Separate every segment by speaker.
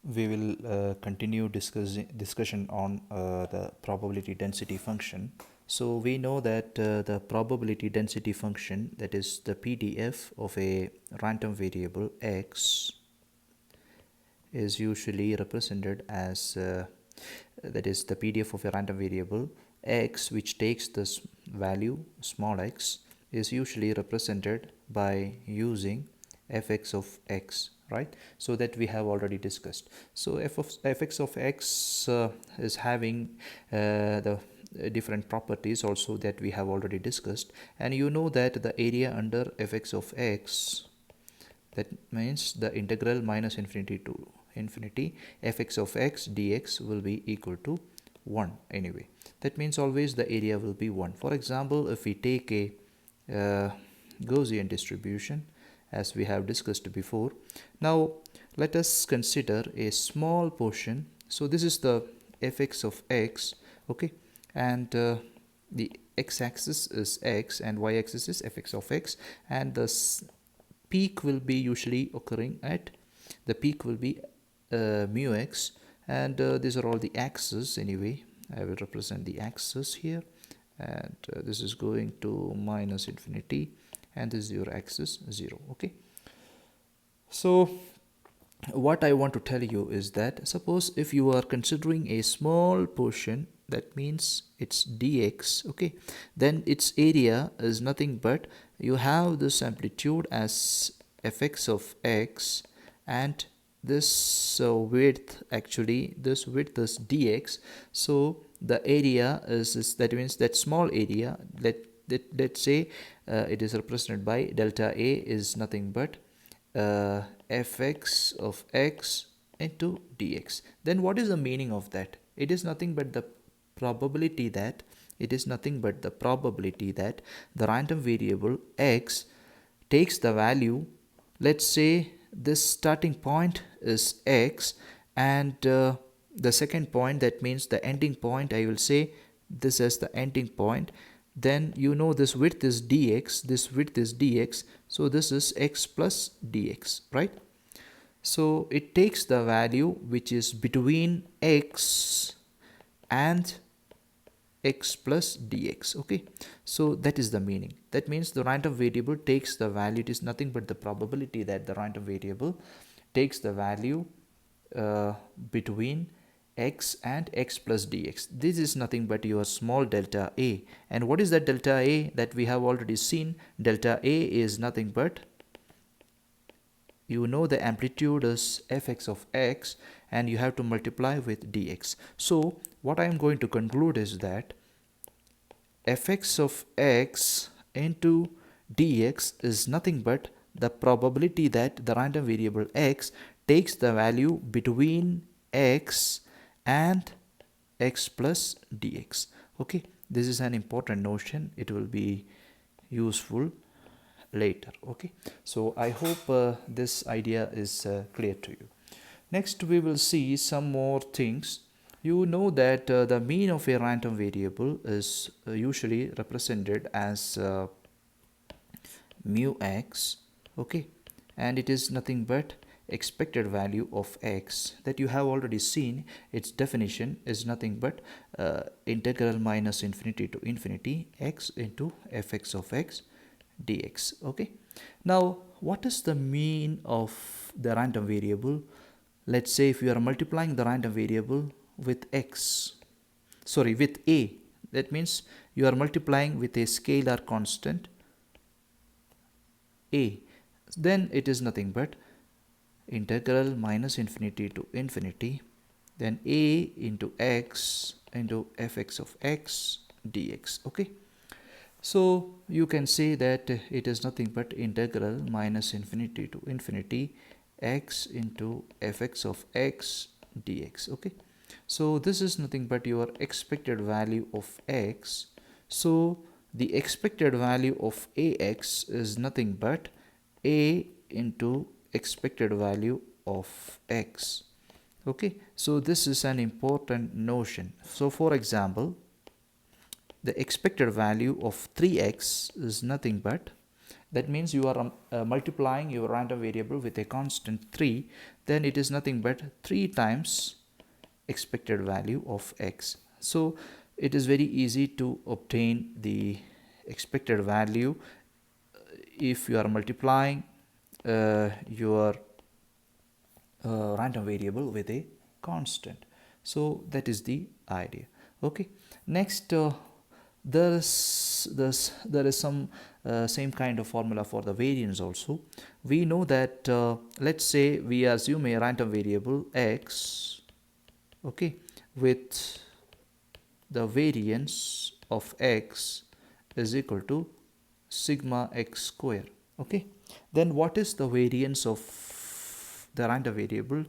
Speaker 1: we will continue discussion on the probability density function. So we know that the probability density function, that is the PDF of a random variable x, is usually represented as that is the PDF of a random variable x, which takes this value small x, is usually represented by using fx of x, right? So that we have already discussed. So fx of x is having the different properties also that we have already discussed, and you know that the area under fx of x, that means the integral minus infinity to infinity fx of x dx will be equal to 1 anyway. That means always the area will be 1. For example, if we take a Gaussian distribution, as we have discussed before. Now let us consider a small portion. So this is the fx of x, okay, and the x-axis is x and y-axis is fx of x, and the peak will be usually occurring at, the peak will be mu x, and these are all the axes anyway. I will represent the axis here, and this is going to minus infinity, and this is your axis 0. Okay, so what I want to tell you is that suppose if you are considering a small portion, that means it's dx, okay, then its area is nothing but you have this amplitude as fx of x, and this width, actually this width is dx. So the area is that means that small area, let's say it is represented by delta a, is nothing but fx of x into dx. Then what is the meaning of that? It is nothing but the probability that the random variable x takes the value, let's say this starting point is x, and the second point, that means the ending point, I will say this as the ending point. Then you know this width is dx, this width is dx, so this is x plus dx, right? So it takes the value which is between x and x plus dx, okay. So that is the meaning. That means the random variable takes the value, it is nothing but the probability that the random variable takes the value between x and x plus dx. This is nothing but your small delta a. And what is that delta a? That we have already seen. Delta a is nothing but, you know, the amplitude is fx of x, and you have to multiply with dx. So what I am going to conclude is that fx of x into dx is nothing but the probability that the random variable x takes the value between x and x plus dx. Okay, this is an important notion, it will be useful later. Okay, so I hope this idea is clear to you. Next we will see some more things. You know that the mean of a random variable is usually represented as mu x, okay, and it is nothing but expected value of x, that you have already seen. Its definition is nothing but integral minus infinity to infinity x into fx of x dx. Okay, now what is the mean of the random variable? Let's say if you are multiplying the random variable with x, sorry, with a, that means you are multiplying with a scalar constant a, then it is nothing but integral minus infinity to infinity, then a into x into fx of x dx. Okay, so you can say that it is nothing but integral minus infinity to infinity x into fx of x dx. Okay, so this is nothing but your expected value of x. So the expected value of ax is nothing but a into expected value of x. Okay, so this is an important notion. So for example, the expected value of 3x is nothing but That means you are multiplying your random variable with a constant 3, then it is nothing but 3 times expected value of x. So it is very easy to obtain the expected value if you are multiplying your random variable with a constant. So that is the idea. Okay, next there is some same kind of formula for the variance also. We know that let's say we assume a random variable x, okay, with the variance of x is equal to sigma x square. Okay, then what is the variance of the random variable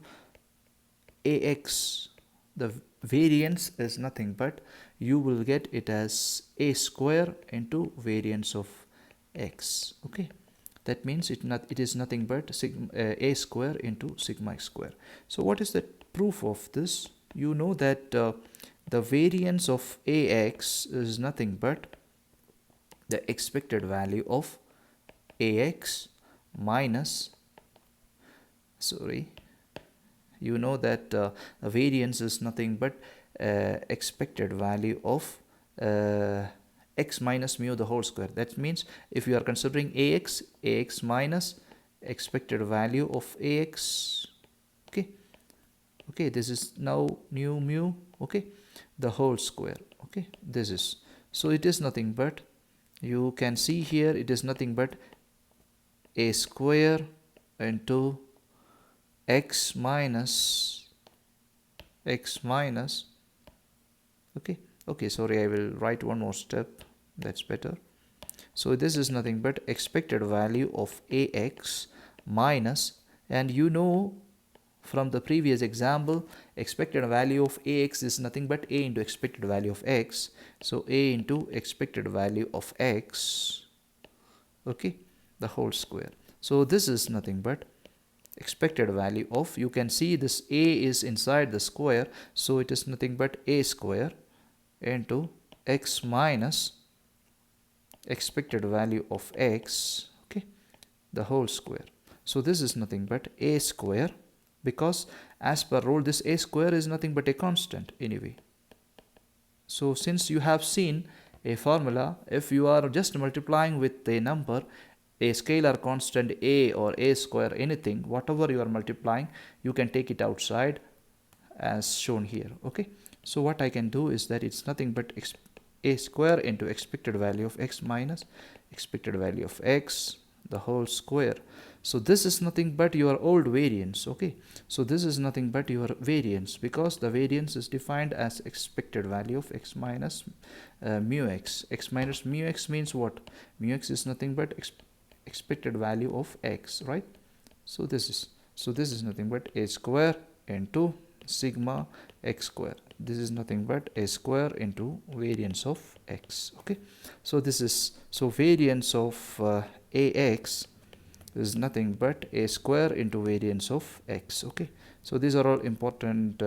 Speaker 1: ax? The variance is nothing but you will get it as a square into variance of x. Okay, that means it is nothing but sigma a square into sigma x square. So what is the proof of this? You know that the variance of ax is nothing but the expected value of ax minus, sorry, you know that variance is nothing but expected value of x minus mu the whole square. That means if you are considering ax minus expected value of ax, okay, okay, this is now new mu, okay, the whole square, okay, this is, so it is nothing but, you can see here, it is nothing but a square into x minus, okay, okay, sorry, I will write one more step, that's better. So this is nothing but expected value of ax minus, and you know from the previous example, expected value of ax is nothing but a into expected value of x. So a into expected value of x, okay, the whole square. So this is nothing but expected value of, you can see this a is inside the square, so it is nothing but a square into x minus expected value of x, okay, the whole square. So this is nothing but a square, because as per rule this a square is nothing but a constant anyway. So since you have seen a formula, if you are just multiplying with a number, a scalar constant a or a square, anything, whatever you are multiplying, you can take it outside as shown here. Okay, so what I can do is that it's nothing but a square into expected value of x minus expected value of x, the whole square. So this is nothing but your old variance. Okay, so this is nothing but your variance, because the variance is defined as expected value of x minus mu x. X minus mu x means what? Mu x is nothing but expected value of x, right? So this is nothing but a square into sigma x square. This is nothing but a square into variance of x. Okay, so this is, so variance of ax is nothing but a square into variance of x. Okay, so these are all important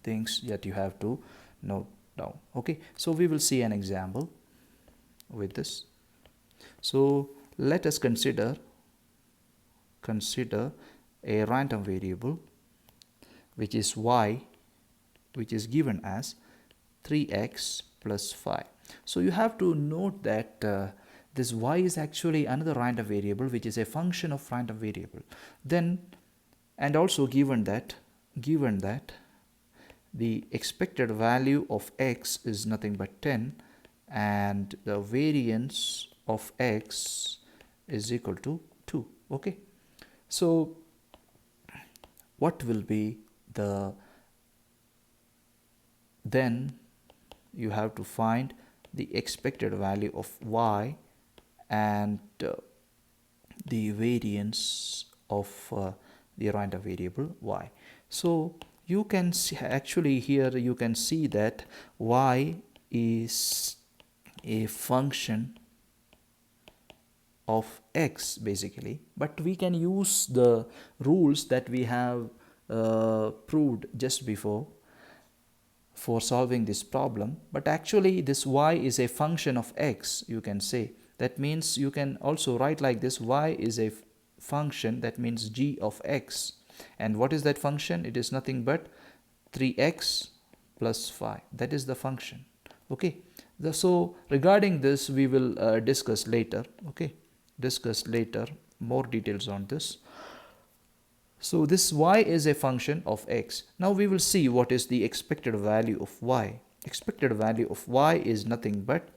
Speaker 1: things that you have to note down. Okay, so we will see an example with this. So let us consider a random variable which is y, which is given as 3x plus 5. So you have to note that this y is actually another random variable which is a function of random variable. Then, and also given that the expected value of x is nothing but 10, and the variance of x is equal to 2. Okay, so what will be the, then you have to find the expected value of y and the variance of the random variable y. So you can see, actually here you can see that y is a function of x basically, but we can use the rules that we have proved just before for solving this problem. But actually this y is a function of x, you can say, That means you can also write like this: y is a function, that means g of x. And what is that function? It is nothing but 3x plus 5. That is the function. Okay. So regarding this we will discuss later. Okay, discuss later more details on this. So this y is a function of x. Now we will see what is the expected value of y. Expected value of y is nothing but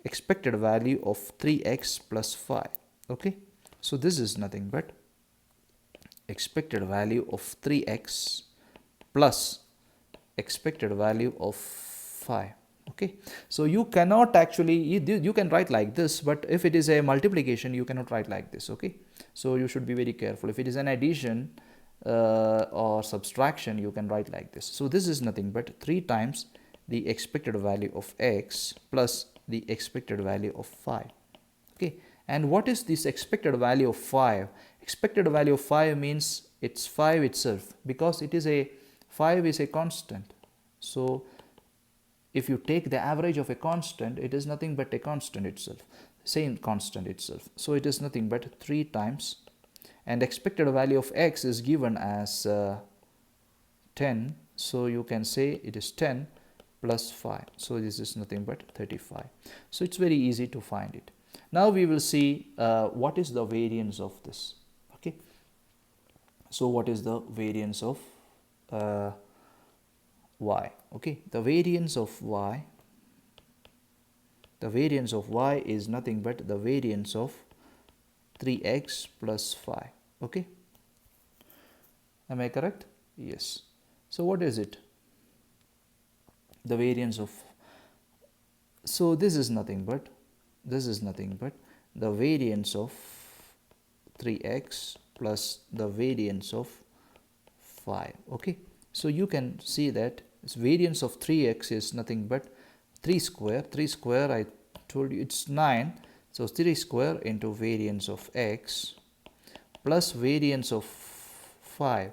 Speaker 1: expected value of 3x plus 5. Okay, so this is nothing but expected value of 3x plus expected value of 5. Okay, so you cannot actually, you can write like this, but if it is a multiplication you cannot write like this. Okay, so you should be very careful. If it is an addition or subtraction, you can write like this. So this is nothing but 3 times the expected value of x plus the expected value of 5. Okay, and what is this expected value of 5? Expected value of 5 means it's 5 itself, because it is a 5 is a constant. So if you take the average of a constant, it is nothing but a constant itself, same constant itself. So it is nothing but 3 times, and expected value of x is given as 10. So you can say it is 10 plus 5. So this is nothing but 35. So it's very easy to find it. Now we will see what is the variance of this. Okay, so what is the variance of y? Okay, the variance of y, is nothing but the variance of 3x plus 5. Okay, am I correct? Yes. So what is it? The variance of, so this is nothing but the variance of 3x plus the variance of 5. Okay, so you can see that this variance of 3x is nothing but 3 square. I told you it's 9. So 3 square into variance of x plus variance of 5.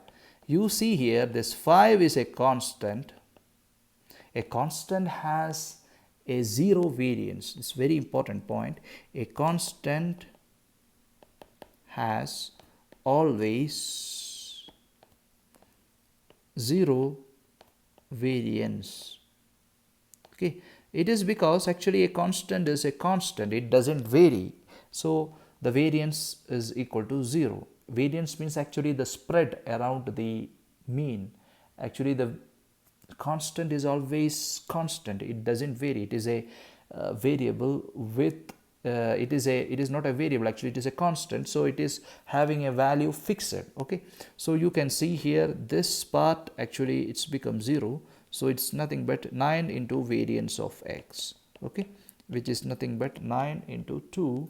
Speaker 1: You see here this 5 is a constant. A constant has a 0 variance. It's very important point. A constant has always 0 variance. Okay, it is because actually a constant is a constant, it doesn't vary. So the variance is equal to 0. Variance means actually the spread around the mean. Actually the constant is always constant, it doesn't vary. It is a variable with it is not a variable, actually it is a constant, so it is having a value fixed. Okay, so you can see here this part actually it's become 0. So it's nothing but 9 into variance of x. Okay, which is nothing but 9 into 2,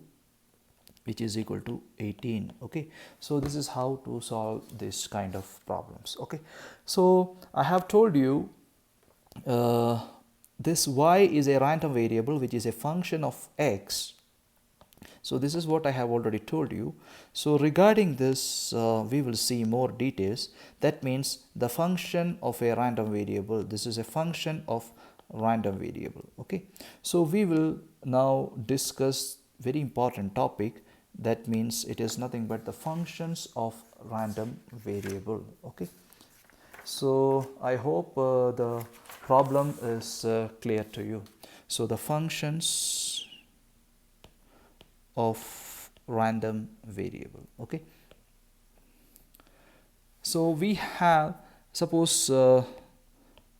Speaker 1: which is equal to 18. Okay, so this is how to solve this kind of problems. Okay, so I have told you this y is a random variable which is a function of x. So this is what I have already told you. So regarding this we will see more details. That means the function of a random variable, this is a function of random variable. Okay, so we will now discuss very important topic. That means it is nothing but the functions of random variable. Okay, so I hope the problem is clear to you. So the functions of random variable. Okay, so we have, suppose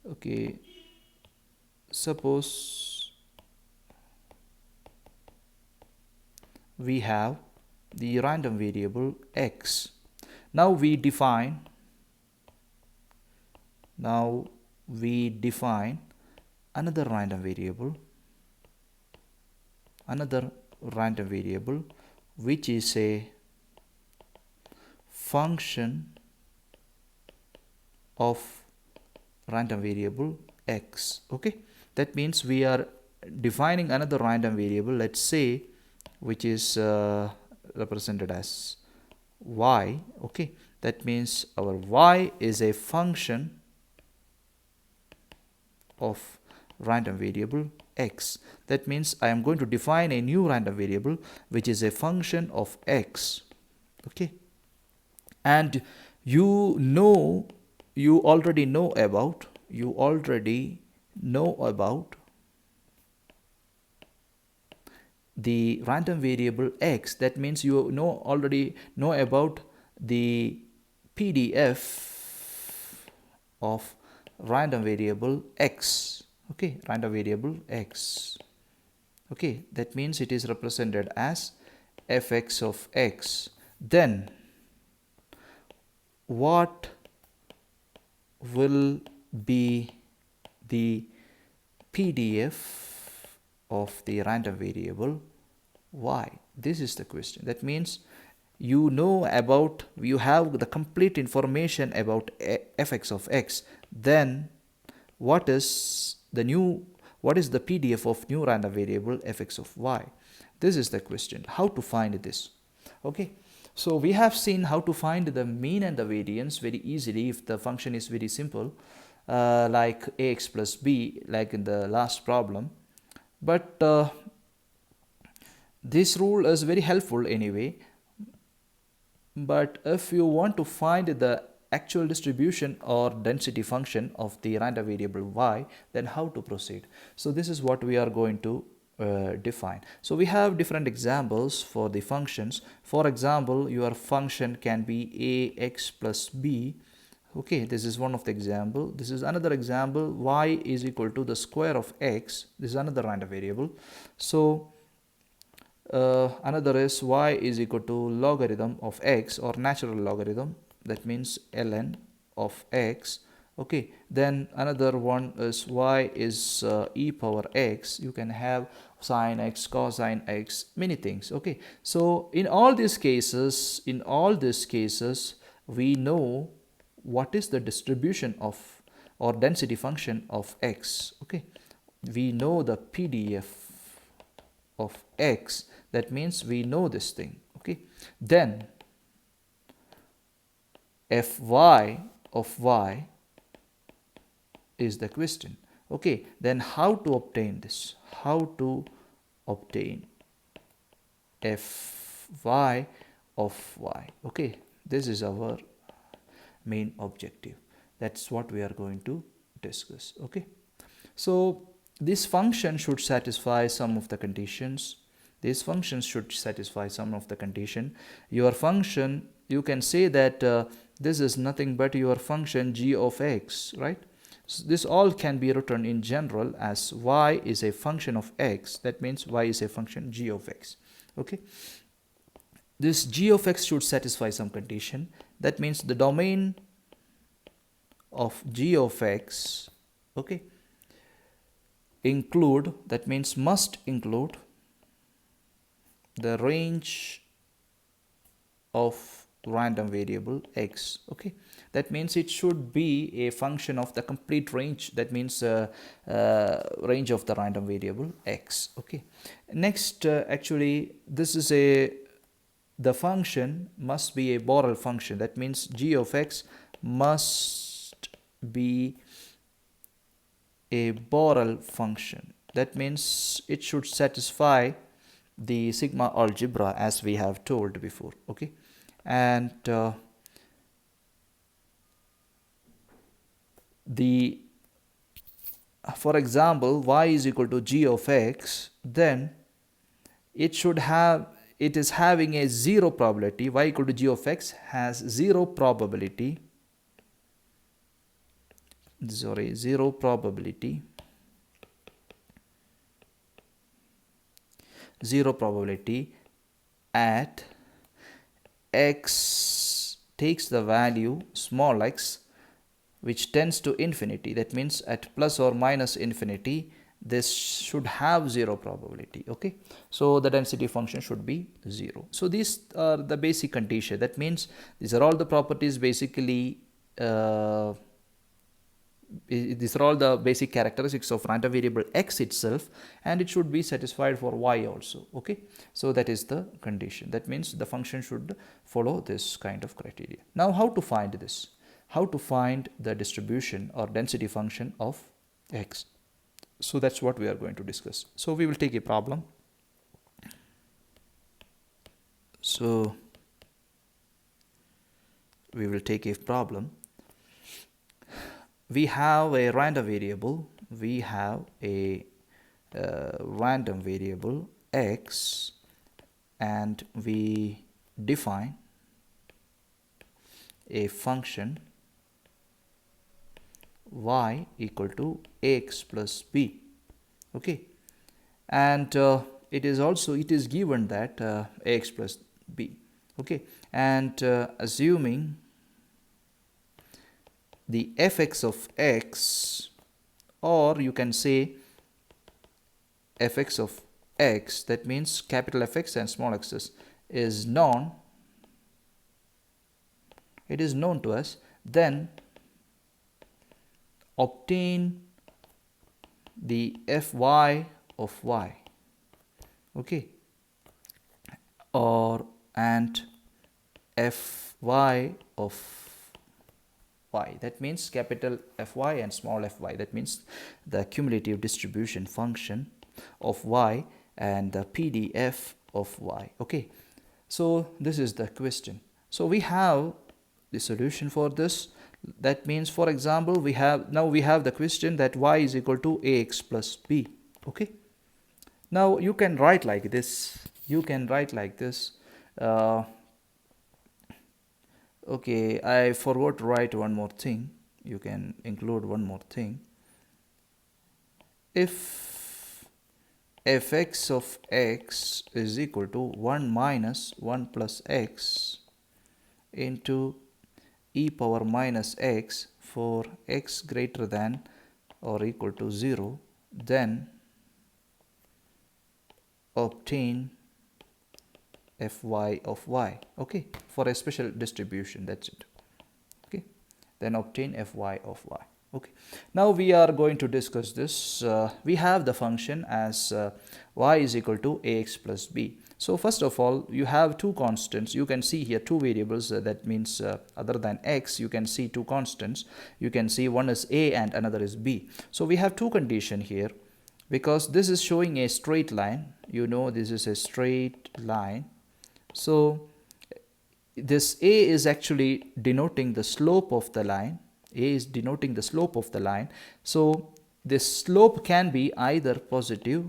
Speaker 1: okay, suppose we have the random variable x. Now we define another random variable which is a function of random variable x. Okay, that means we are defining another random variable, let's say, which is represented as y. Okay, that means our y is a function of random variable x. That means I am going to define a new random variable which is a function of x. Okay, and you already know about the random variable x. That means you already know about the PDF of random variable x. Okay, random variable x. Okay, that means it is represented as fx of x. Then what will be the PDF of the random variable y? This is the question. That means you have the complete information about fx of x. Then what is the PDF of new random variable fx of y? This is the question. How to find this? Okay, so we have seen how to find the mean and the variance very easily if the function is very simple, like ax plus b, like in the last problem. But this rule is very helpful anyway. But if you want to find the actual distribution or density function of the random variable y, then how to proceed? So this is what we are going to define. So we have different examples for the functions. For example, your function can be ax plus b. Okay, this is one of the example. This is another example, y is equal to the square of x. This is another random variable. So another is y is equal to logarithm of x, or natural logarithm, that means ln of x. Okay, then another one is y is e power x. You can have sine x, cosine x, many things. Okay, so in all these cases we know what is the distribution of or density function of x. Okay, we know the PDF of x. That means we know this thing. Okay, then fy of y is the question. Okay, then how to obtain this? How to obtain fy of y? Okay, this is our main objective. That's what we are going to discuss. Okay, so this function should satisfy some of the conditions. These functions should satisfy some of the condition. Your function, you can say that this is nothing but your function g of x, right? So this all can be written in general as y is a function of x. That means y is a function g of x. Okay, this g of x should satisfy some condition. That means the domain of g of x, okay, include, that means must include the range of random variable x. Okay, that means it should be a function of the complete range. That means range of the random variable x. Okay, next actually this is the function must be a Borel function. That means g of x must be a Borel function. That means it should satisfy the sigma algebra as we have told before. Okay, and for example, y is equal to g of x, then it is having a zero probability. Y equal to g of x has zero probability at x takes the value small x which tends to infinity. That means at plus or minus infinity this should have zero probability. Okay, so the density function should be 0. So these are the basic condition. That means these are all the properties basically these are all the basic characteristics of random variable x itself, and it should be satisfied for y also. Okay, so that is the condition. That means the function should follow this kind of criteria. Now how to find this? How to find the distribution or density function of x? So that's what we are going to discuss. So we will take a problem. So we will take a problem. We have a random variable. We have a random variable x, and we define a function y equal to ax plus b. Okay, and it is given that ax plus b. Okay, and assuming the fx of x, or you can say fx of x, that means capital Fx and small x's, is known, it is known to us, then obtain the fy of y. Okay, or and fy of y, that means capital Fy and small fy, that means the cumulative distribution function of y and the PDF of y. Okay, so this is the question. So we have the solution for this. That means, for example, we have the question that y is equal to ax plus b. Okay, now you can write like this, okay, I forgot to write one more thing. You can include one more thing. If fx of x is equal to 1 minus 1 plus x into e power minus x for x greater than or equal to 0, then obtain fy of y. Okay, for a special distribution, that's it. Okay, then obtain fy of y. Okay, now we are going to discuss this. We have the function as y is equal to ax plus b. So first of all, you have two constants. You can see here two variables, that means other than x, you can see two constants. You can see one is a and another is b. So we have two conditions here, because this is showing a straight line. You know, this is a straight line. So this a is actually denoting the slope of the line. A is denoting the slope of the line. So this slope can be either positive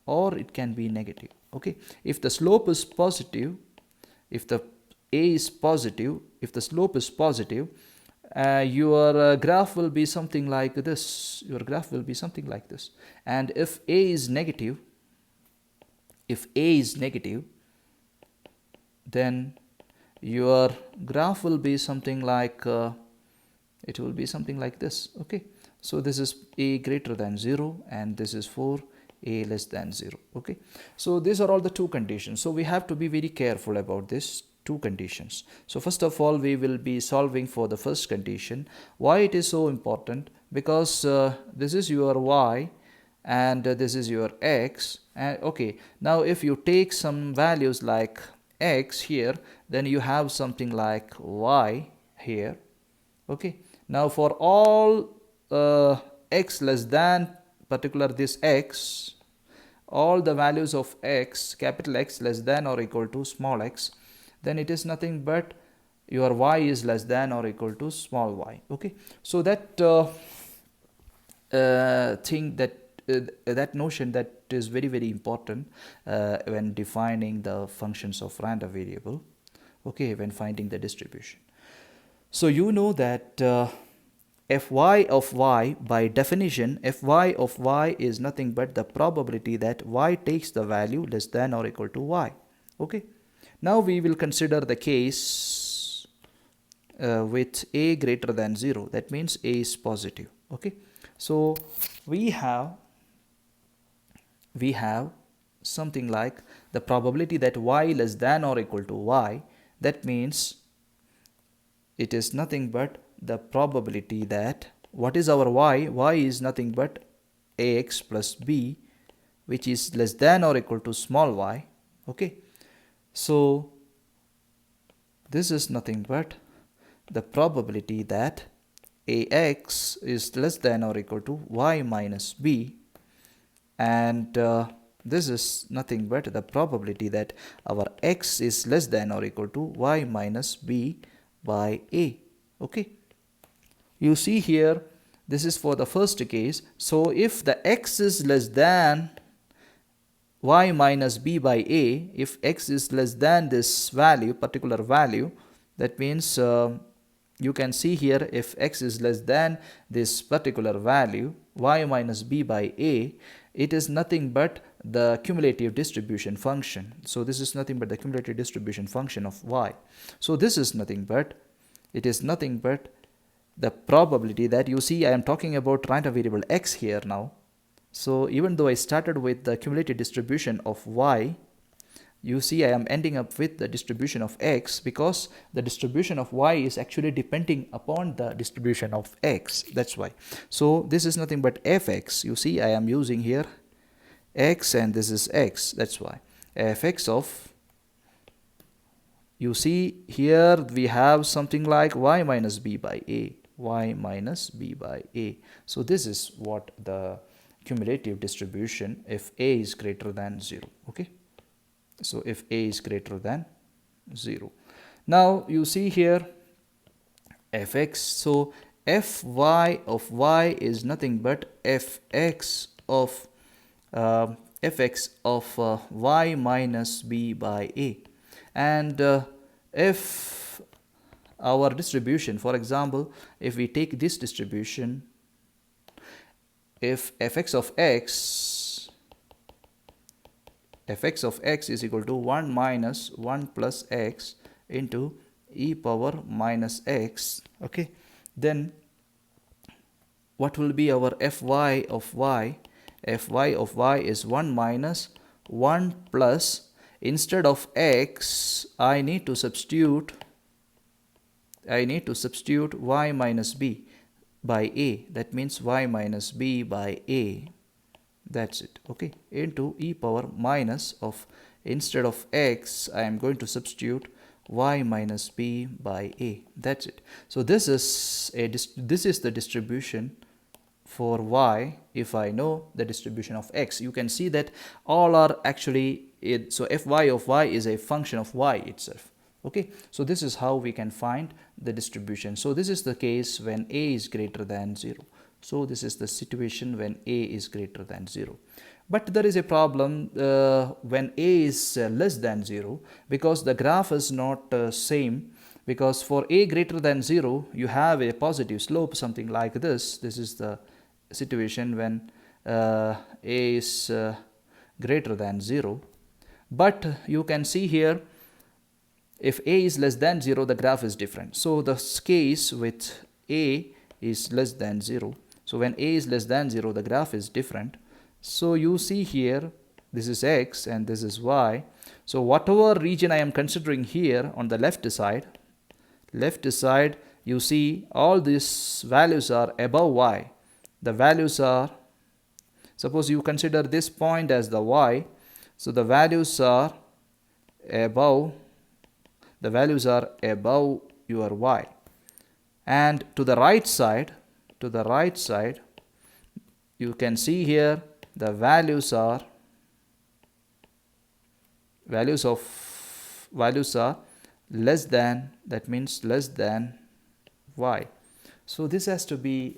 Speaker 1: or it can be negative. Okay, if the slope is positive, if the a is positive, if the slope is positive, your graph will be something like this. Your graph will be something like this. And if a is negative, then your graph will be something like it will be something like this. Okay, so this is a greater than 0 and this is for a less than 0. Okay, so these are all the two conditions. So we have to be very careful about this two conditions. So first of all, we will be solving for the first condition. Why it is so important? Because this is your y and this is your x. And okay, now if you take some values like x here, then you have something like y here. Okay, now for all x less than particular this x, all the values of x, capital X less than or equal to small x, then it is nothing but your y is less than or equal to small y. Okay, so that thing, that notion, that is very, very important when defining the functions of random variable. Okay, when finding the distribution. So you know that fy of y, by definition, fy of y is nothing but the probability that y takes the value less than or equal to y. Okay, now we will consider the case with a greater than 0. That means a is positive. Okay, so we have something like the probability that y less than or equal to y. That means it is nothing but the probability that, what is our y? Y is nothing but ax plus b, which is less than or equal to small y. Okay, so this is nothing but the probability that ax is less than or equal to y minus b, and this is nothing but the probability that our x is less than or equal to y minus b by a. Okay, you see here, this is for the first case. So if the x is less than y minus b by a, if x is less than this value, particular value, that means you can see here, if x is less than this particular value y minus b by a, it is nothing but the cumulative distribution function. So this is nothing but the cumulative distribution function of y. So this is nothing but, it is nothing but the probability that, you see I am talking about random variable x here now. So even though I started with the cumulative distribution of y, you see I am ending up with the distribution of x, because the distribution of y is actually depending upon the distribution of x. That's why. So this is nothing but fx. You see I am using here x and this is x. That's why fx of, you see here we have something like y minus b by a, y minus b by a. So this is what the cumulative distribution if a is greater than 0. Okay, so if a is greater than 0. Now you see here fx. So fy of y is nothing but fx of y minus b by a. And if our distribution, for example, if we take this distribution, if fx of x is equal to 1 minus 1 plus x into e power minus x, okay, then what will be our fy of y? Fy of y is 1 minus 1 plus, instead of x I need to substitute y minus b by a. That means y minus b by a. That's it. Okay, into e power minus of, instead of x I am going to substitute y minus b by a. That's it. So this is the distribution for y if I know the distribution of x. You can see that all are actually it. So fy of y is a function of y itself. Okay, so this is how we can find the distribution. So this is the case when a is greater than 0. So this is the situation when a is greater than 0. But there is a problem when a is less than 0, because the graph is not same. Because for a greater than 0 you have a positive slope, something like this. This is the situation when a is greater than 0. But you can see here, if a is less than 0, the graph is different. So the case with a is less than 0. So when a is less than 0, the graph is different. So you see here, this is x and this is y. So whatever region I am considering here on the left side, you see all these values are above y. The values are, suppose you consider this point as the y, so the values are above your y. And to the right side, you can see here the values are less than, that means less than y. So this has to be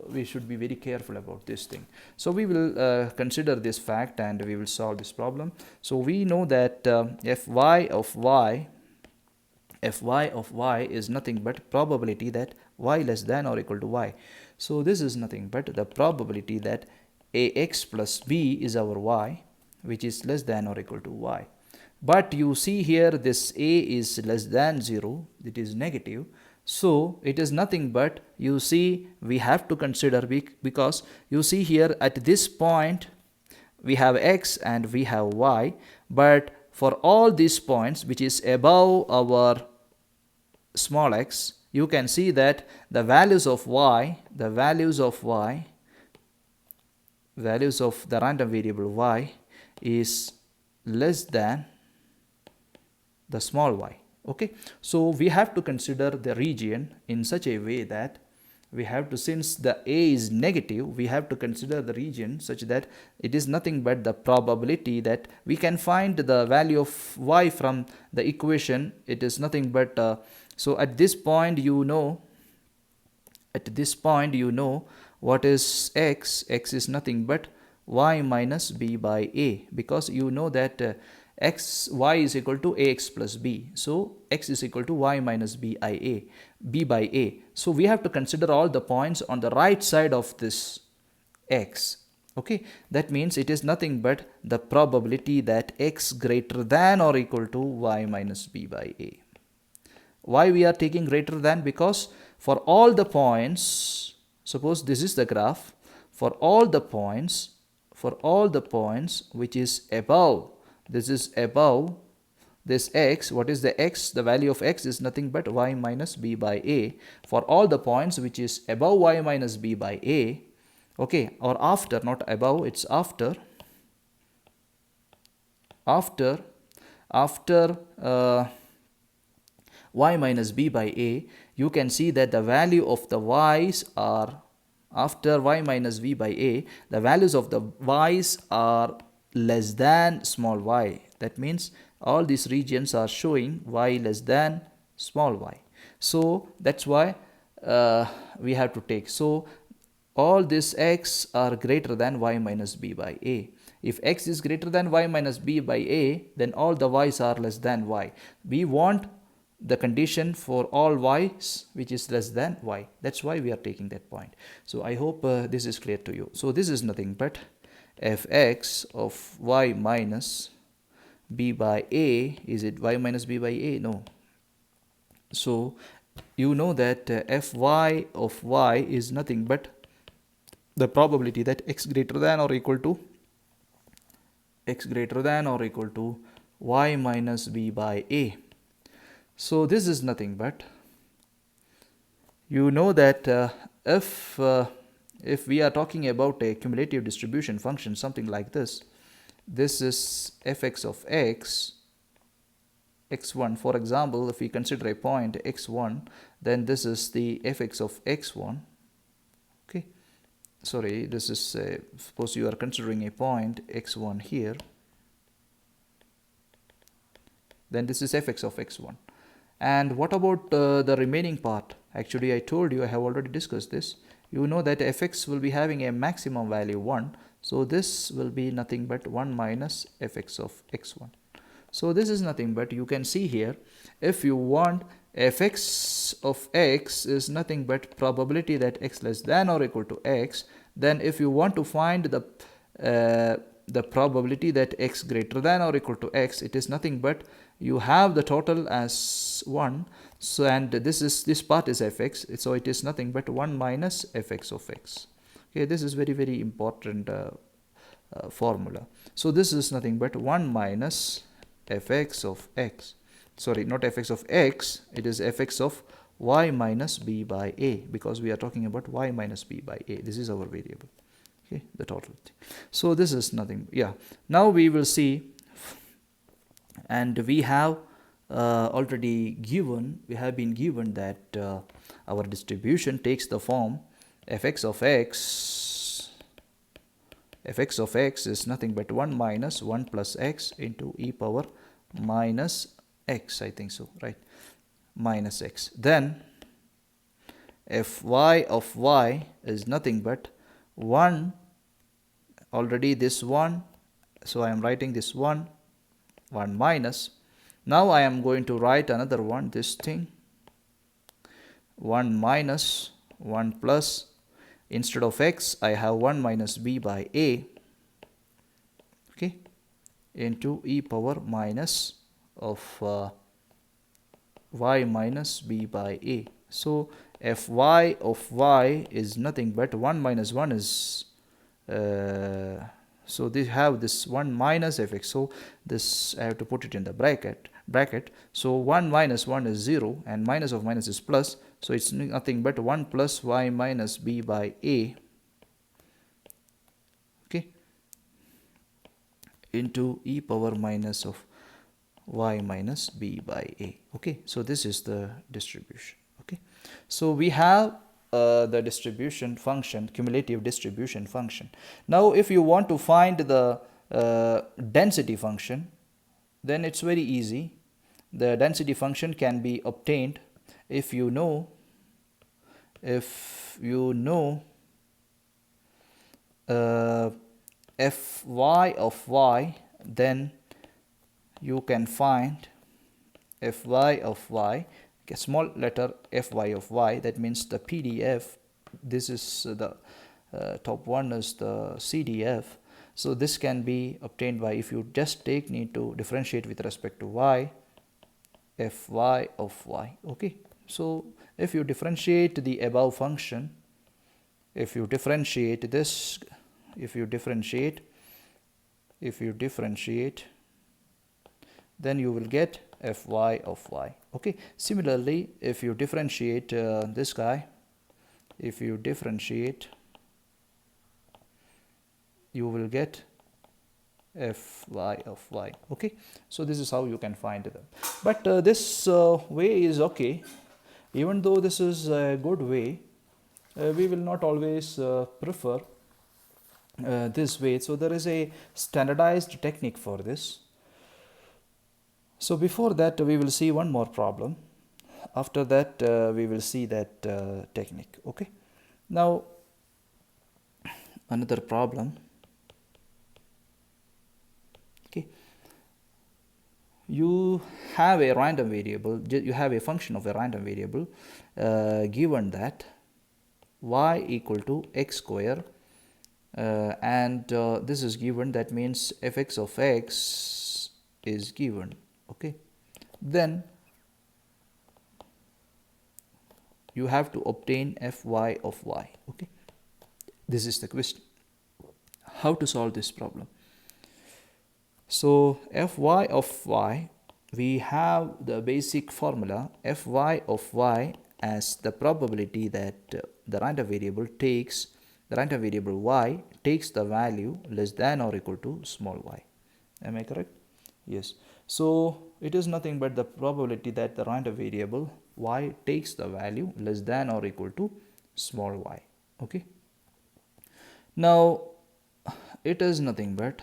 Speaker 1: we should be very careful about this thing. So we will consider this fact and we will solve this problem. So we know that fy of y is nothing but probability that y less than or equal to y. So this is nothing but the probability that ax plus b is our y, which is less than or equal to y. But you see here this a is less than 0, it is negative. So it is nothing but, you see, we have to consider, because you see here at this point we have x and we have y, but for all these points which is above our small x, you can see that the values of the random variable y is less than the small y. Okay, so we have to consider the region in such a way that we have to, since the a is negative, we have to consider the region such that it is nothing but the probability that we can find the value of y from the equation. It is nothing but so at this point what is x is nothing but y minus b by a, because you know that y is equal to ax plus b, so x is equal to y minus b by a. So we have to consider all the points on the right side of this x. Okay, that means it is nothing but the probability that x greater than or equal to y minus b by a. Why we are taking greater than? Because for all the points, suppose this is the graph, for all the points which is above, this is above this x, what is the x? The value of x is nothing but y minus b by a. For all the points which is above y minus b by a, okay, or after, not above, it's after y minus b by a, you can see that the value of the y's are, after y minus b by a, the values of the y's are less than small y. That means all these regions are showing y less than small y. So that's why we have to take. So all these x are greater than y minus b by a. If x is greater than y minus b by a, then all the y's are less than y. We want the condition for all y's which is less than y. That's why we are taking that point. So I hope this is clear to you. So this is nothing but fx of y minus b by a. Is it y minus b by a? No. So you know that fy of y is nothing but the probability that x greater than or equal to y minus b by a. So this is nothing but, you know that if we are talking about a cumulative distribution function, something like this, this is fx of x, x1. For example, if we consider a point x1, then this is the fx of x1. Okay, sorry, this is suppose you are considering a point x1 here, then this is fx of x1. And what about the remaining part? Actually, I told you, I have already discussed this. You know that fx will be having a maximum value 1. So this will be nothing but 1 minus fx of x1. So this is nothing but, you can see here, if you want fx of x is nothing but probability that x less than or equal to x, then if you want to find the probability that x greater than or equal to x, it is nothing but you have the total as 1, so and this part is fx, so it is nothing but 1 minus fx of x. Okay, this is very important formula. So this is nothing but 1 minus fx of x, sorry, not fx of x, it is fx of y minus b by a, because we are talking about y minus b by a. This is our variable. Okay, the total. So this is nothing. Yeah, now we will see, and we have already given, we have been given that our distribution takes the form fx of x is nothing but 1 minus 1 plus x into e power minus x, I think so, right, minus x. Then fy of y is nothing but 1, already this 1, so I am writing this 1 minus, now I am going to write another one, this thing, 1 minus 1 plus, instead of x I have 1 minus b by a, okay, into e power minus of y minus b by a. So fy of y is nothing but 1 minus 1 is so they have this 1 minus fx, so this I have to put it in the bracket. So 1 minus 1 is 0, and minus of minus is plus, so it's nothing but 1 plus y minus b by a, okay, into e power minus of y minus b by a. Okay, so this is the distribution. Okay, so we have the distribution function, cumulative distribution function. Now if you want to find the density function, then it's very easy. The density function can be obtained if you know fy of y, then you can find fy of y, a small letter fy of y, that means the PDF. This is the top one is the CDF. So this can be obtained by, if you just need to differentiate with respect to y, fy of y. Okay, so if you differentiate the above function, if you differentiate this, if you differentiate, then you will get fy of y. Okay, similarly if you differentiate this guy, if you differentiate, you will get fy of y. Okay, so this is how you can find them. But this way is okay. Even though this is a good way, we will not always prefer this way. So there is a standardized technique for this. So before that we will see one more problem. After that we will see that technique. Okay, now another problem. Okay, you have a random variable, you have a function of a random variable given that y equal to x square, and this is given, that means fx of x is given. Okay, then you have to obtain fy of y. Okay, this is the question, how to solve this problem. So fy of y, we have the basic formula fy of y as the probability that the random variable y takes the value less than or equal to small y. Am I correct? Yes. So it is nothing but the probability that the random variable y takes the value less than or equal to small y. Okay, now it is nothing but,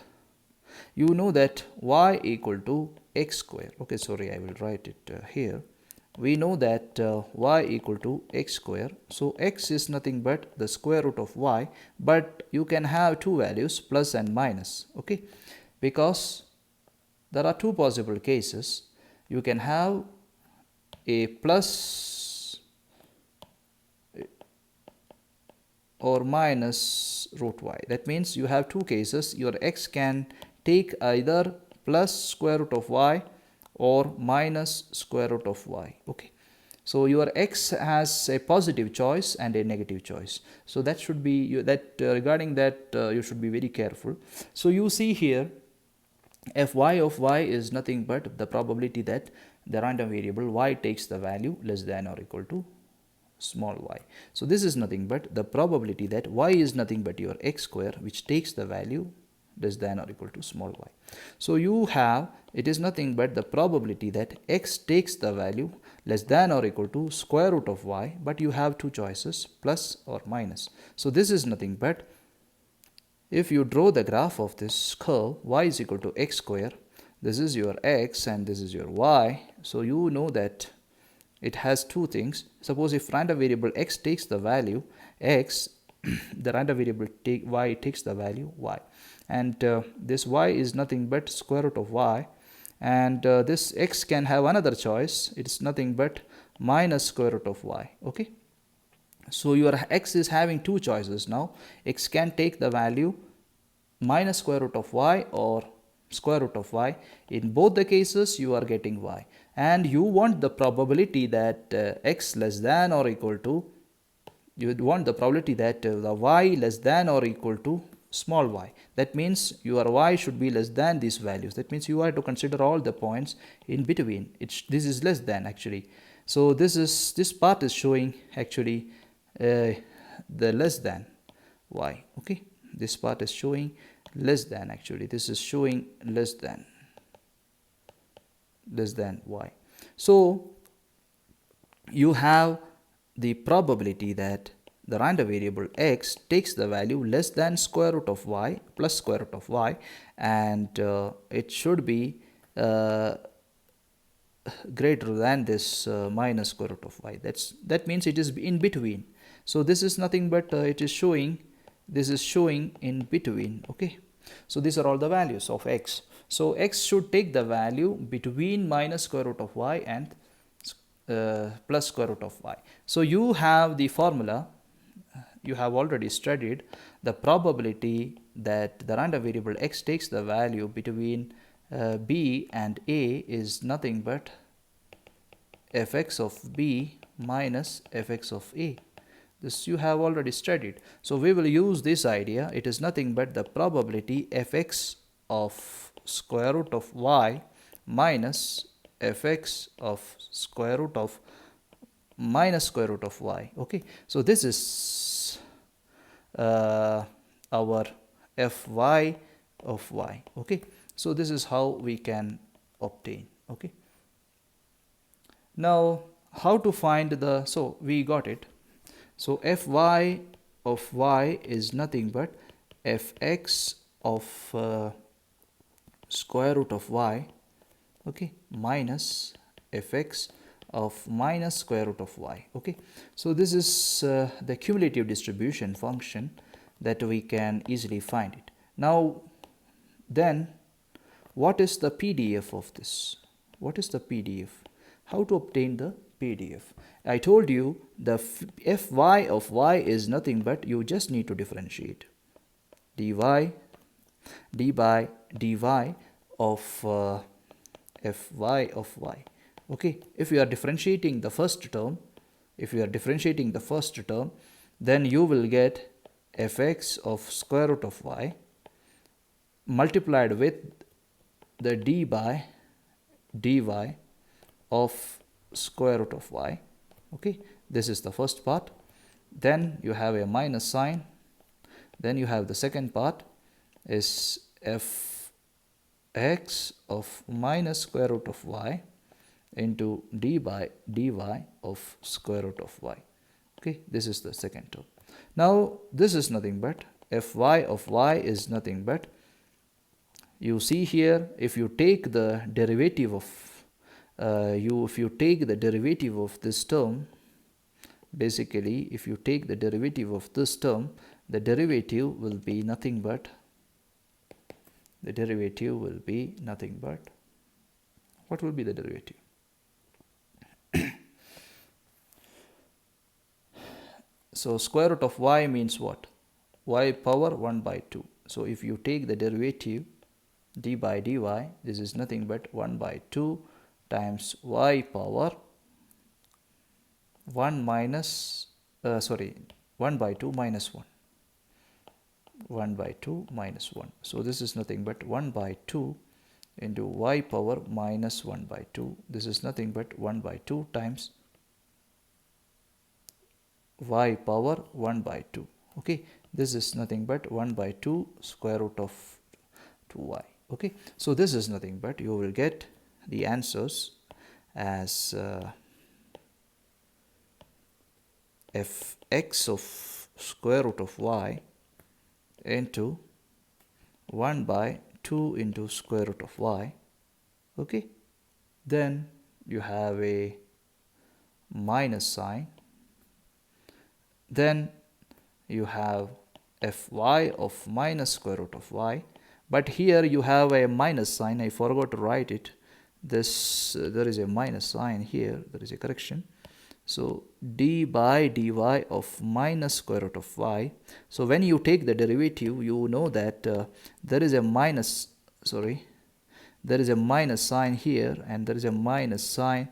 Speaker 1: you know that y equal to x square. Okay, sorry, I will write it here. We know that y equal to x square. So x is nothing but the square root of y, but you can have two values, plus and minus. Okay, because there are two possible cases. You can have a plus or minus root y. That means you have two cases. Your x can take either plus square root of y or minus square root of y. Okay, so your x has a positive choice and a negative choice. So that should be regarding that you should be very careful. So you see here fy of y is nothing but the probability that the random variable y takes the value less than or equal to small y. So this is nothing but the probability that y is nothing but your x square, which takes the value less than or equal to small y. So you have, it is nothing but the probability that x takes the value less than or equal to square root of y, but you have two choices, plus or minus. So this is nothing but, if you draw the graph of this curve, y is equal to x square, this is your x and this is your y. So you know that it has two things. Suppose if random variable x takes the value x, the random variable y takes the value y, and this y is nothing but square root of y, and this x can have another choice, it's nothing but minus square root of y. Okay, so your x is having two choices now. X can take the value minus square root of y or square root of y. In both the cases you are getting y, and you want the probability that x less than or equal to, you would want the probability that the y less than or equal to small y. That means your y should be less than these values. That means you have to consider all the points in between. This is less than actually. So this part is showing actually the less than y. Okay, this part is showing less than, actually this is showing less than y. So you have the probability that the random variable x takes the value less than square root of y plus square root of y, and it should be greater than this minus square root of y. That means it is in between. So this is nothing but it is showing, this is showing in between. Okay, so these are all the values of x. So x should take the value between minus square root of y and plus square root of y. So you have the formula, you have already studied the probability that the random variable x takes the value between b and a is nothing but fx of b minus fx of a. This you have already studied. So we will use this idea. It is nothing but the probability fx of square root of y minus fx of square root of minus square root of y. Okay, so this is our fy of y. Okay, so this is how we can obtain. Okay, now how to find the, so we got it. So fy of y is nothing but fx of square root of y, okay, minus fx of minus square root of y. Okay, so this is the cumulative distribution function that we can easily find it. Now then, what is the PDF of this? What is the PDF? How to obtain the PDF? I told you the fy of y is nothing but you just need to differentiate dy d by dy of fy of y. Okay, if you are differentiating the first term, then you will get fx of square root of y multiplied with the d by dy of square root of y. Okay, this is the first part. Then you have a minus sign. Then you have the second part is fx of minus square root of y into d by dy of square root of y. Okay, this is the second term. Now this is nothing but fy of y is nothing but, you see here, if you take the derivative of this term, basically if you take the derivative of this term, the derivative will be nothing but, what will be the derivative? So square root of y means what? Y power 1 by 2. So if you take the derivative d by dy, this is nothing but 1 by 2 times y power 1 by 2 minus 1. 1 by 2 minus 1. So this is nothing but 1 by 2 into y power minus 1 by 2. This is nothing but 1 by 2 times y power 1 by 2. Okay, this is nothing but 1 by 2 square root of 2y. Okay, so this is nothing but, you will get the answers as fx of square root of y into 1 by 2 into square root of y. Okay, then you have a minus sign, then you have fy of minus square root of y, but here you have a minus sign. I forgot to write it. This there is a minus sign here, there is a correction. So d by dy of minus square root of y. So when you take the derivative, you know that there is a minus sign here, and there is a minus sign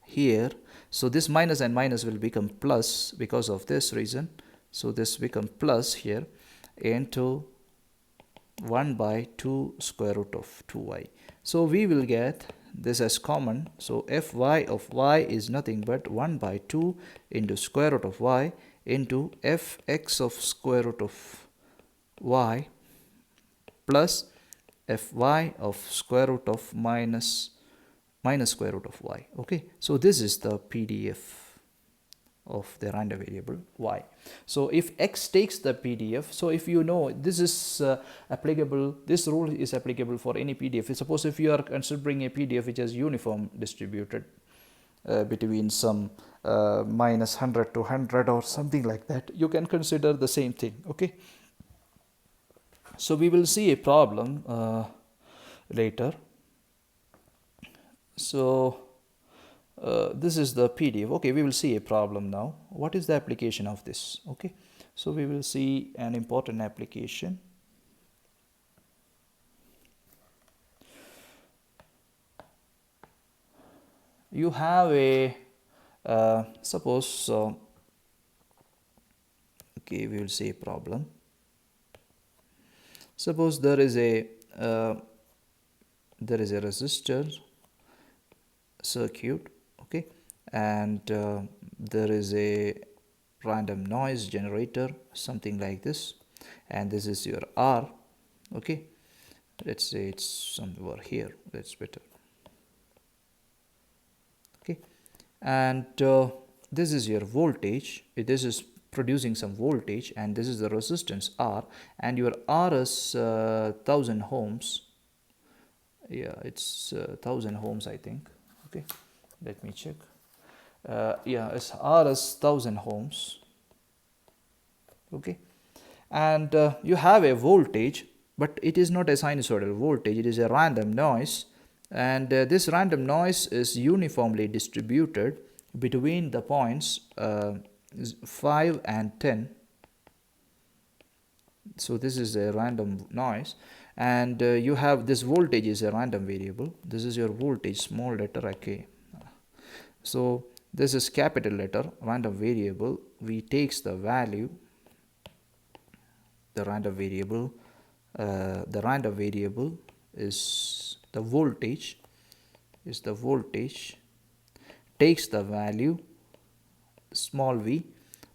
Speaker 1: here. So this minus and minus will become plus because of this reason. So this becomes plus here into 1 by 2 square root of 2y. So we will get this as common. So fy of y is nothing but 1 by 2 into square root of y into fx of square root of y plus fy of square root of minus minus square root of y. Okay, so this is the PDF of the random variable y. So if x takes the PDF, so if you know this is applicable, this rule is applicable for any PDF. Suppose if you are considering a PDF which is uniform distributed between some minus 100 to 100 or something like that, you can consider the same thing. Okay, so we will see a problem later. So this is the PDF. Okay, we will see a problem now. What is the application of this? Okay, so we will see an important application. You have a suppose okay, we will see a problem. Suppose there is a resistor circuit, okay, and there is a random noise generator, something like this, and this is your R. Okay, let's say it's somewhere here, that's better. Okay, and this is your voltage, this is producing some voltage, and this is the resistance R, and your R is 1000 ohms. Yeah, it's 1000 ohms, I think. Okay, let me check. Yeah, it's R is 1000 ohms. Okay, and you have a voltage, but it is not a sinusoidal voltage, it is a random noise, and this random noise is uniformly distributed between the points 5 and 10. So this is a random noise, and you have this voltage is a random variable. This is your voltage, small letter k. So this is capital letter random variable. We takes the value, the random variable is the voltage, takes the value small v,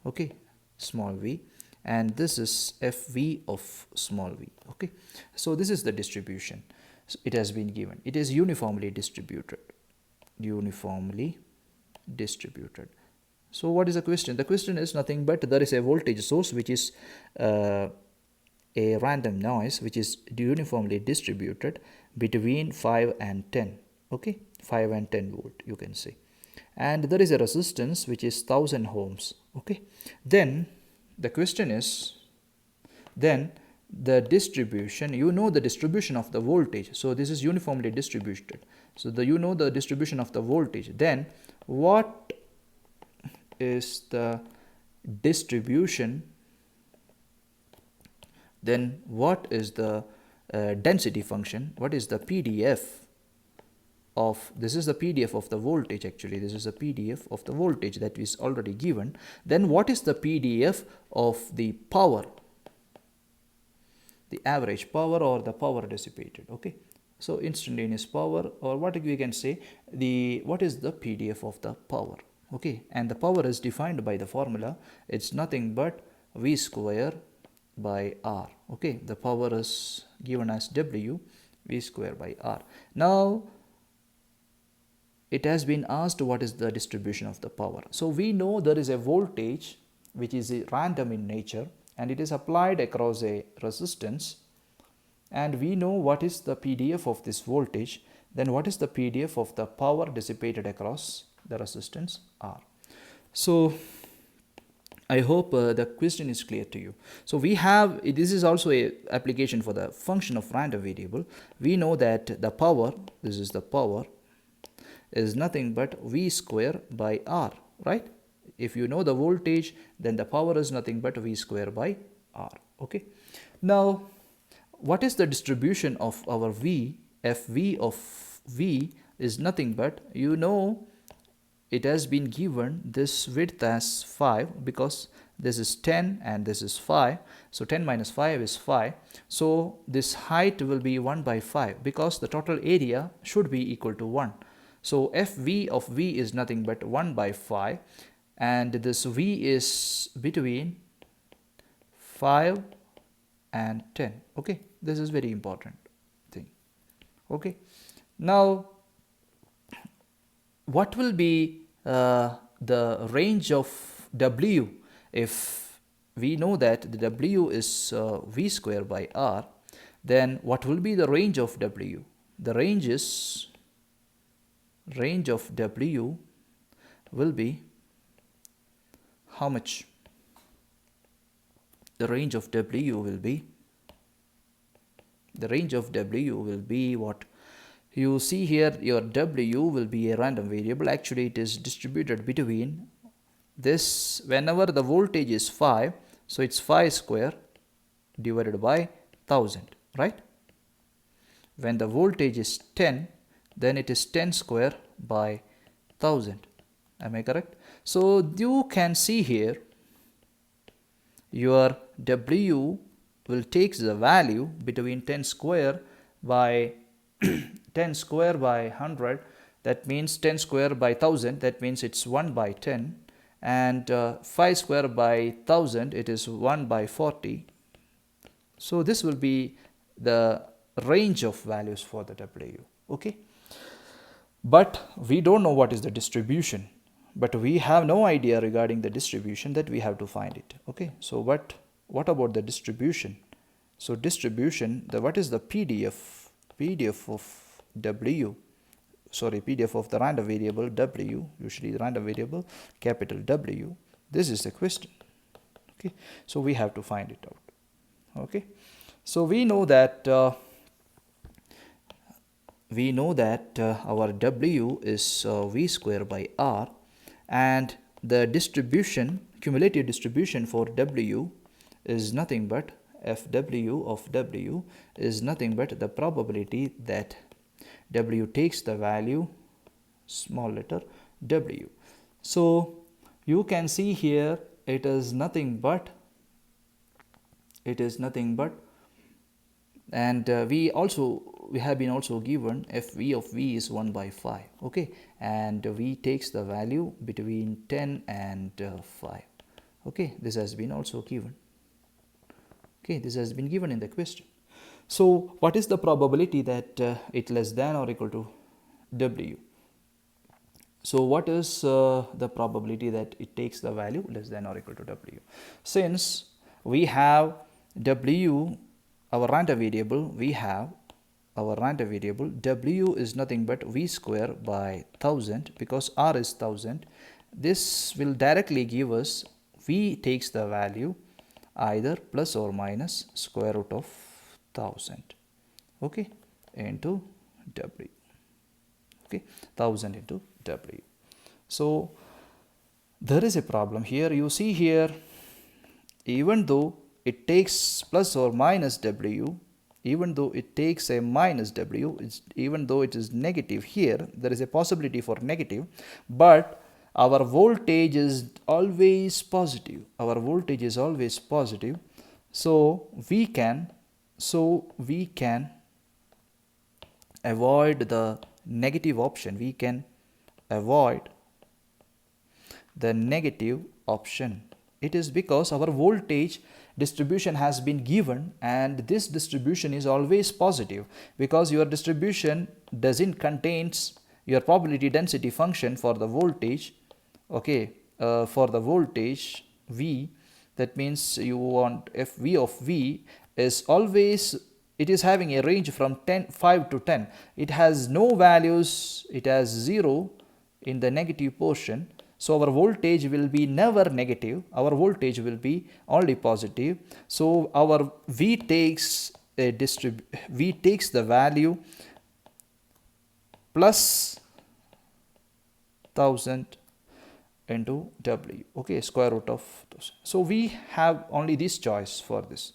Speaker 1: okay, small v, and this is fv of small v. Okay, so this is the distribution. So it has been given, it is uniformly distributed. So what is the question? The question is nothing but there is a voltage source which is a random noise which is uniformly distributed between 5 and 10. Okay, 5 and 10 volt, you can say, and there is a resistance which is 1000 ohms. Okay, then the question is, then the distribution, you know the distribution of the voltage, so this is uniformly distributed, so you know the distribution of the voltage, then what is the distribution, then what is the density function, what is the PDF of, this is the PDF of the voltage, actually this is a PDF of the voltage that is already given, then what is the PDF of the power, the average power or the power dissipated. Okay, so instantaneous power, or what we can say, what is the PDF of the power. Okay, and the power is defined by the formula, it's nothing but V square by R. Okay, the power is given as W, V square by R. Now it has been asked what is the distribution of the power. So we know there is a voltage which is random in nature, and it is applied across a resistance, and we know what is the PDF of this voltage, then what is the PDF of the power dissipated across the resistance R. So I hope the question is clear to you. So we have, this is also a application for the function of random variable. We know that the power, this is the power, is nothing but V square by R, right? If you know the voltage, then the power is nothing but V square by R. Okay, now what is the distribution of our V? Fv of V is nothing but, you know, it has been given this width as 5, because this is 10 and this is 5, so 10 minus 5 is 5, so this height will be 1 by 5, because the total area should be equal to 1. So Fv of V is nothing but 1 by 5, and this V is between 5 and 10. Okay, this is very important thing. Okay, now what will be the range of W if we know that the W is V square by R, then what will be the range of W? The range of W will be how much? The range of W will be what? You see here, your W will be a random variable. Actually, it is distributed between this, whenever the voltage is 5, so it's 5 square divided by 1000, right? When the voltage is 10, then it is 10 square by 1000. Am I correct? So you can see here, your W will take the value between 10 square by 10 square by 100, that means 10 square by 1000, that means it's 1 by 10, and 5 square by 1000, it is 1 by 40. So this will be the range of values for the W. Okay, but we don't know what is the distribution, but we have no idea regarding the distribution, that we have to find it. Okay, so what about the distribution? So distribution, what is the PDF of W, sorry, PDF of the random variable W, usually the random variable capital W. This is the question. Okay, so we have to find it out. Okay, so we know that our W is V square by R, and the distribution, cumulative distribution for W is nothing but FW of W is nothing but the probability that W takes the value small letter W. So you can see here, it is nothing but, and we have been also given FV of V is 1 by 5. Okay, and V takes the value between 10 and 5. Okay, this has been also given. Okay, this has been given in the question. So what is the probability that it less than or equal to W? So what is the probability that it takes the value less than or equal to W? Since we have W, our random variable, W is nothing but V square by 1000, because R is 1000. This will directly give us V takes the value either plus or minus square root of 1000, okay, into W. Okay, 1000 into W. So there is a problem here. You see here, even though it takes plus or minus W, even though it takes a minus W, even though it is negative here, there is a possibility for negative, but our voltage is always positive. So we can avoid the negative option. We can avoid the negative option. It is because our voltage distribution has been given, and this distribution is always positive, because your distribution doesn't contains your probability density function for the voltage. Okay, for the voltage V, that means you want FV of V is always, it is having a range from 5 to 10. It has no values, it has 0 in the negative portion. So our voltage will be never negative, our voltage will be only positive. So our V takes the value plus 1000 into W, okay, square root of those. So we have only this choice for this.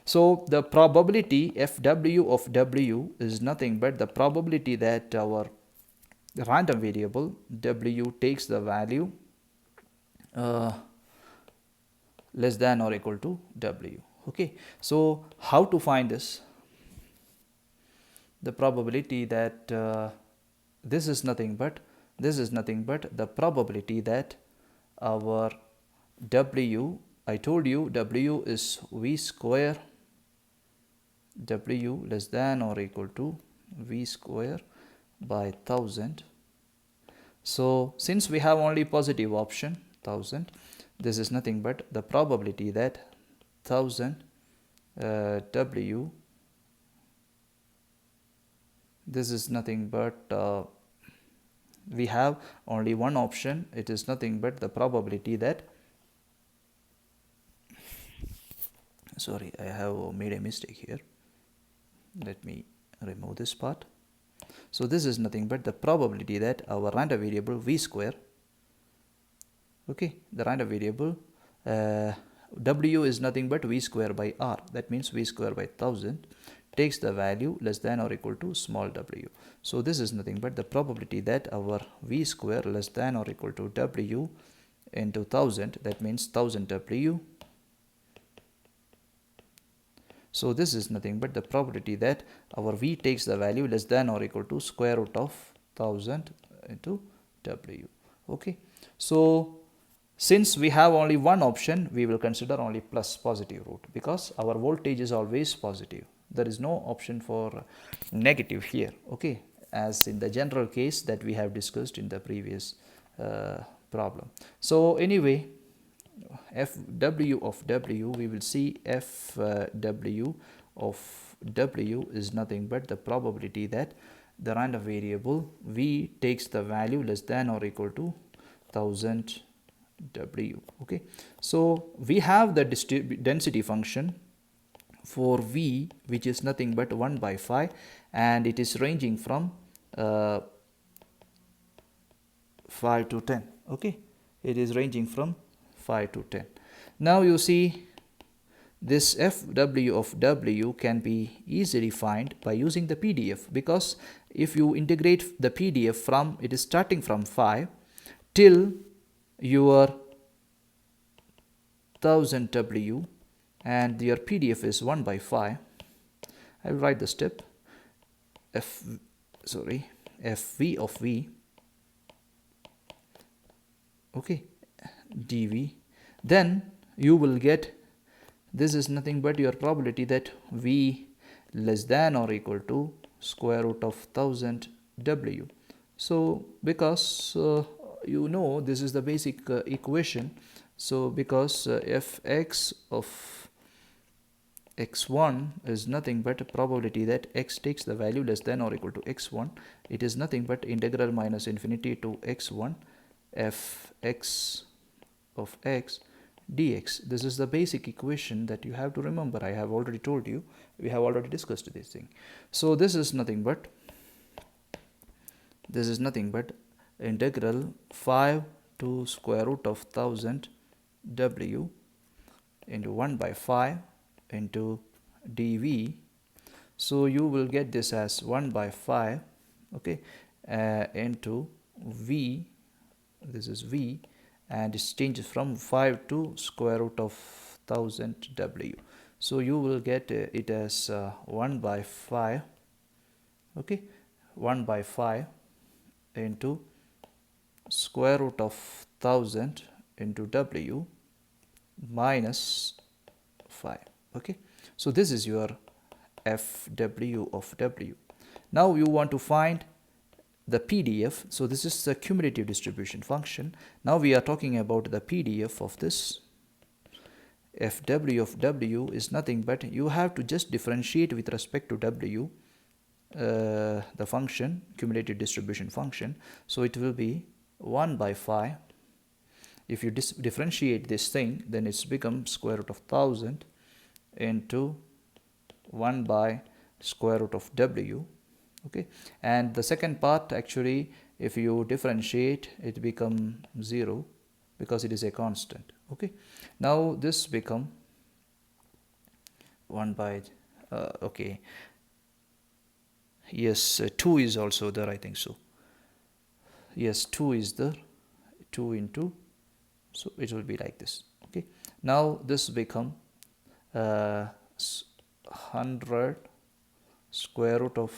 Speaker 1: So the probability FW of W is nothing but the probability that our random variable W takes the value less than or equal to W. Okay, so how to find this? The probability that this is nothing but the probability that our W, I told you W is V square, W less than or equal to V square by 1000. So since we have only positive option 1000, this is nothing but the probability that 1000 W, this is nothing but we have only one option, it is nothing but the probability that, sorry, I have made a mistake here, let me remove this part. So this is nothing but the probability that our random variable v square, okay, the random variable W is nothing but v square by r, that means v square by 1000 takes the value less than or equal to small w. So this is nothing but the probability that our v square less than or equal to w into 1000, that means 1000 w. So this is nothing but the probability that our v takes the value less than or equal to square root of 1000 into w. Okay, so since we have only one option, we will consider only plus positive root, because our voltage is always positive. There is no option for negative here, okay, as in the general case that we have discussed in the previous problem. So anyway, fw of w, we will see fw of w is nothing but the probability that the random variable v takes the value less than or equal to 1000 w. Okay, so we have the density function for v, which is nothing but 1 by 5, and it is ranging from 5 to 10. Okay, it is ranging from 5 to 10. Now you see this fw of w can be easily found by using the PDF, because if you integrate the PDF from, it is starting from 5 till your 1000 W and your PDF is 1 by 5. I will write the step fv of v, okay, dv, then you will get, this is nothing but your probability that v less than or equal to square root of 1000 W. So because you know this is the basic equation, so because fx of x1 is nothing but a probability that x takes the value less than or equal to x1, it is nothing but integral minus infinity to x1 fx of x dx. This is the basic equation that you have to remember. I have already told you, we have already discussed this thing. So this is nothing but integral 5 to square root of 1000 W into 1 by 5 into dv. So you will get this as 1 by 5, okay, into v, this is v, and it changes from 5 to square root of 1000 W. So you will get it as 1 by 5, okay, 1 by 5 into square root of 1000 into W minus 5. Okay, so this is your fw of w. Now you want to find the PDF. So this is the cumulative distribution function. Now we are talking about the PDF of this. Fw of w is nothing but, you have to just differentiate with respect to w the function, cumulative distribution function. So it will be 1 by 5. If you differentiate this thing, then it's become square root of 1000 into 1 by square root of w. Okay, and the second part, actually, if you differentiate, it become 0 because it is a constant. Okay, now this become 1 by okay, yes, 2 is also there, I think so. Yes, 2 is there, 2 into, so it will be like this. Okay, now this become 100 square root of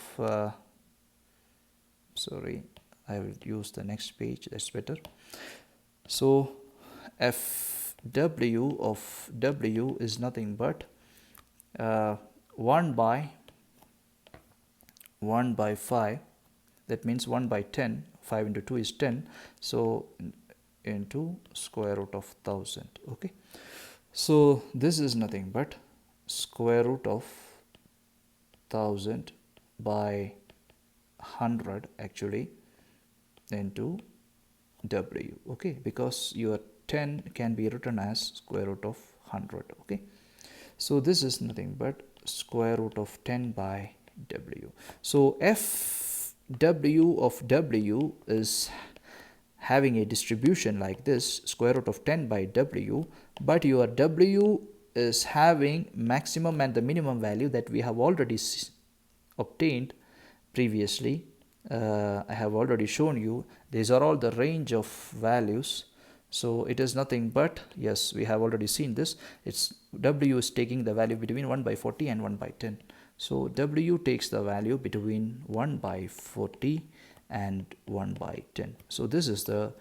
Speaker 1: sorry, I will use the next page, that's better. So fw of w is nothing but 1 by 5, that means 1 by 10. 5 into 2 is 10, so into square root of 1000. Okay, so this is nothing but square root of 1000 by 100 actually into w. Okay, because your 10 can be written as square root of 100. Okay, so this is nothing but square root of 10 by w. So fw of w is having a distribution like this, square root of 10 by w, but your w is having maximum and the minimum value that we have already obtained previously. I have already shown you these are all the range of values, so it is nothing but, yes, we have already seen this, it's w is taking the value between 1 by 40 and 1 by 10. So w takes the value between 1 by 40 and 1 by 10. So this is the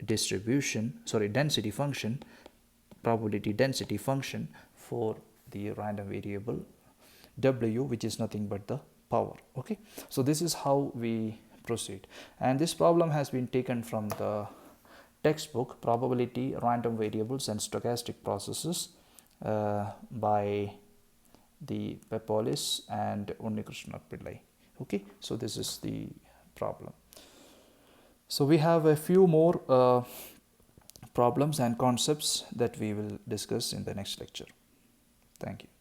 Speaker 1: density function, probability density function for the random variable w, which is nothing but the power. Okay, so this is how we proceed, and this problem has been taken from the textbook Probability, Random Variables and Stochastic Processes by the Pepolis and Unnikrishna Pillai. Okay, so this is the problem. So we have a few more problems and concepts that we will discuss in the next lecture. Thank you.